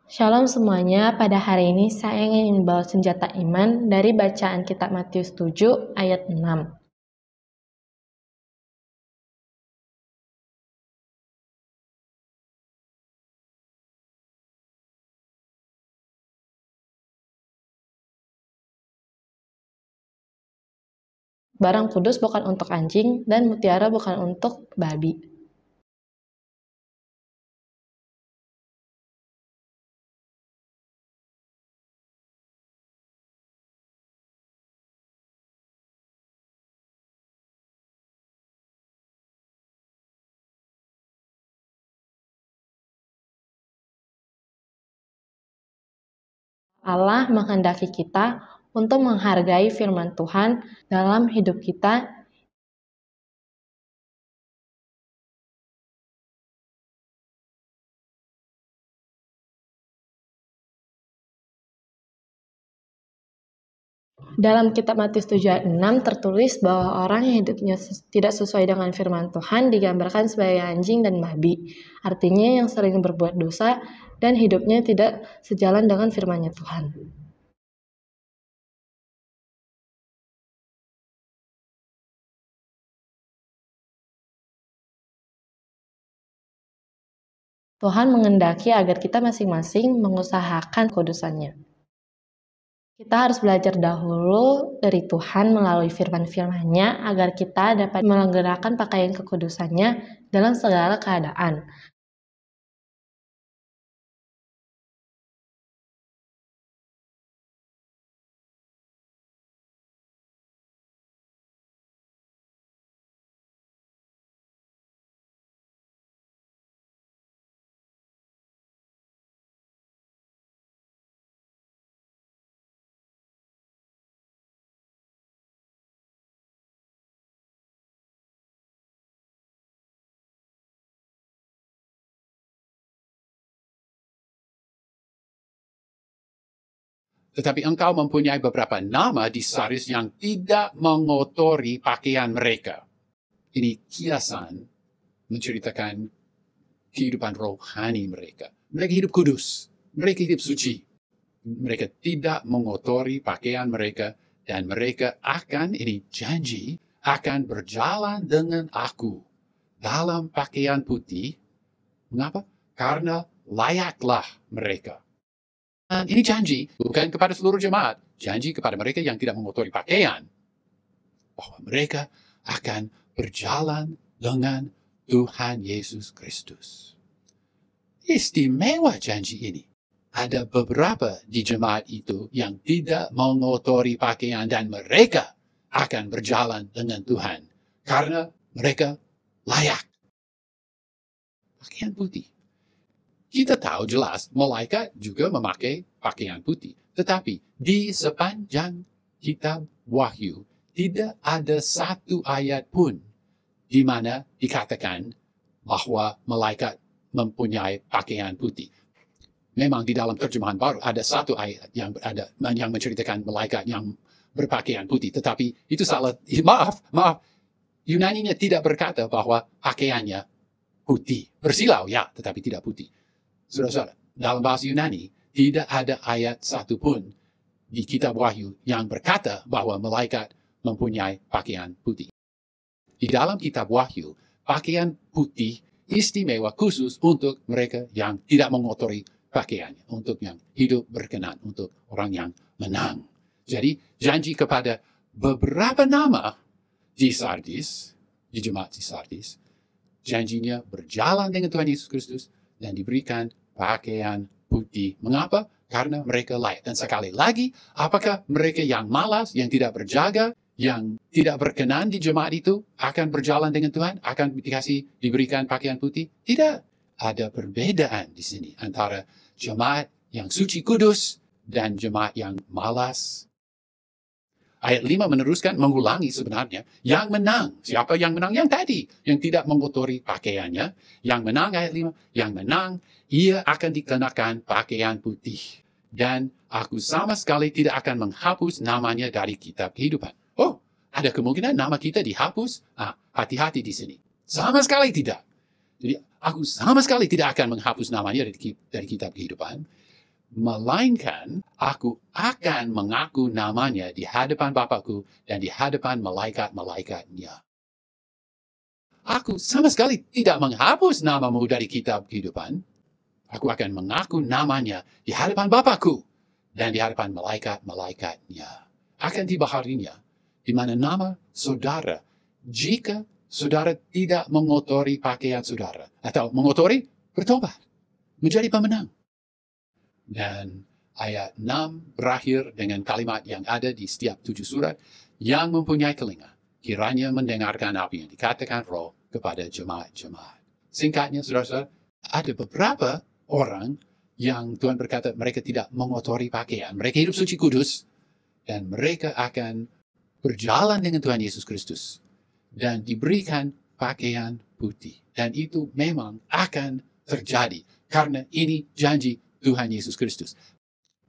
Shalom semuanya, pada hari ini saya ingin membawa senjata iman dari bacaan kitab Matius 7 ayat 6. Barang kudus bukan untuk anjing dan mutiara bukan untuk babi. Allah menghendaki kita untuk menghargai firman Tuhan dalam hidup kita. Dalam kitab Matius 7 ayat 6 tertulis bahwa orang yang hidupnya tidak sesuai dengan firman Tuhan digambarkan sebagai anjing dan babi. Artinya yang sering berbuat dosa dan hidupnya tidak sejalan dengan firman-Nya Tuhan. Tuhan menghendaki agar kita masing-masing mengusahakan kudusannya. Kita harus belajar dahulu dari Tuhan melalui firman-firman-Nya agar kita dapat menggerakkan pakaian kekudusannya dalam segala keadaan. Tetapi engkau mempunyai beberapa nama di Sardis yang tidak mengotori pakaian mereka. Ini kiasan menceritakan kehidupan rohani mereka. Mereka hidup kudus, mereka hidup suci. Mereka tidak mengotori pakaian mereka, dan mereka akan, ini janji, akan berjalan dengan aku dalam pakaian putih. Mengapa? Karena layaklah mereka. Dan ini janji bukan kepada seluruh jemaat, janji kepada mereka yang tidak mengotori pakaian, bahwa mereka akan berjalan dengan Tuhan Yesus Kristus. Istimewa janji ini. Ada beberapa di jemaat itu yang tidak mengotori pakaian dan mereka akan berjalan dengan Tuhan karena mereka layak. Pakaian putih. Kita tahu jelas malaikat juga memakai pakaian putih. Tetapi di sepanjang kitab Wahyu tidak ada satu ayat pun di mana dikatakan bahwa malaikat mempunyai pakaian putih. Memang di dalam terjemahan baru ada satu ayat yang menceritakan malaikat yang berpakaian putih. Tetapi itu salah. Maaf. Yunaninya tidak berkata bahwa pakaiannya putih. Bersilau, ya, tetapi tidak putih. Saudara-saudara, dalam bahasa Yunani, tidak ada ayat satupun di kitab Wahyu yang berkata bahwa malaikat mempunyai pakaian putih. Di dalam kitab Wahyu, pakaian putih istimewa khusus untuk mereka yang tidak mengotori pakaiannya, untuk yang hidup berkenan, untuk orang yang menang. Jadi, janji kepada beberapa nama di Sardis, di jemaat di Sardis, janjinya berjalan dengan Tuhan Yesus Kristus dan diberikan pakaian putih. Mengapa? Karena mereka layak. Dan sekali lagi, apakah mereka yang malas, yang tidak berjaga, yang tidak berkenan di jemaat itu akan berjalan dengan Tuhan, akan diberikan pakaian putih? Tidak. Ada perbedaan di sini antara jemaat yang suci kudus dan jemaat yang malas. Ayat 5 meneruskan, mengulangi sebenarnya, yang menang. Siapa yang menang? Yang tadi, yang tidak mengotori pakaiannya. Yang menang, ayat 5, yang menang, ia akan dikenakan pakaian putih. Dan aku sama sekali tidak akan menghapus namanya dari kitab kehidupan. Oh, ada kemungkinan nama kita dihapus? Hati-hati di sini. Sama sekali tidak. Jadi, aku sama sekali tidak akan menghapus namanya dari kitab kehidupan. melainkan aku akan mengaku namanya di hadapan Bapakku dan di hadapan malaikat-malaikatnya. Aku sama sekali tidak menghapus namamu dari kitab kehidupan. Aku akan mengaku namanya di hadapan Bapakku dan di hadapan malaikat-malaikatnya. Akan tiba harinya di mana nama saudara, jika saudara tidak mengotori pakaian saudara atau mengotori, bertobat, menjadi pemenang. Dan ayat 6 berakhir dengan kalimat yang ada di setiap 7 surat, yang mempunyai telinga, kiranya mendengarkan apa yang dikatakan Roh kepada jemaat-jemaat. Singkatnya, saudara-saudara, ada beberapa orang yang Tuhan berkata mereka tidak mengotori pakaian. Mereka hidup suci kudus, dan mereka akan berjalan dengan Tuhan Yesus Kristus dan diberikan pakaian putih. Dan itu memang akan terjadi karena ini janji Tuhan Yesus Kristus.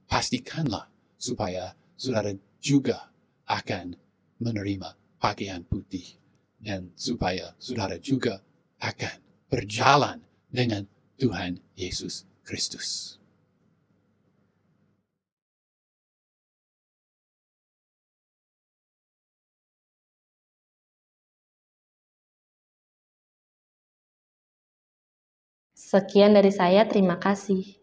Pastikanlah supaya saudara juga akan menerima pakaian putih dan supaya saudara juga akan berjalan dengan Tuhan Yesus Kristus. Sekian dari saya, terima kasih.